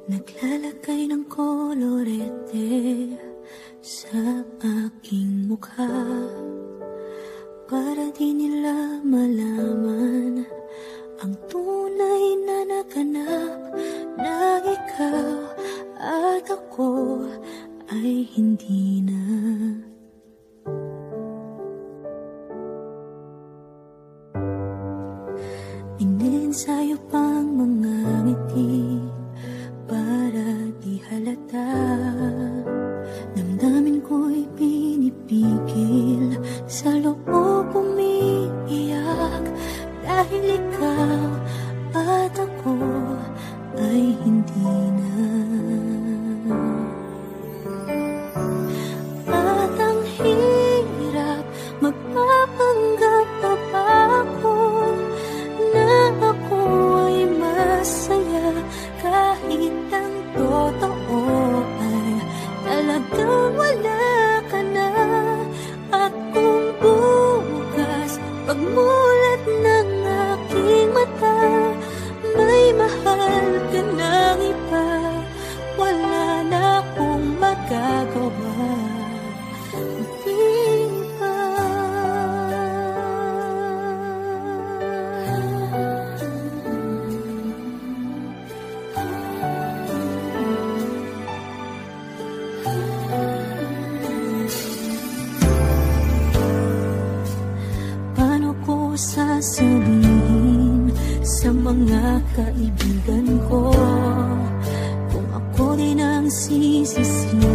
Naglalagay ng kolorete sa aking mukha para di nila malaman ang tunay na naganap, na ikaw at ako ay hindi na. Iniensayo pang mga ngiti para di halata. Damdamin ko'y pinipigil, sa loob umiiyak, dahil ikaw at ako ay hindi na. At ang hirap, magpapanggap pa ba ako na ako ay masaya, kahit ang totoo ay talagang wala ka na. At kung bukas pagmulat ng aking mata, may mahal ka ng iba, wala na akong magagawa. Sasabihin sa mga kaibigan ko kung ako din ang sisisi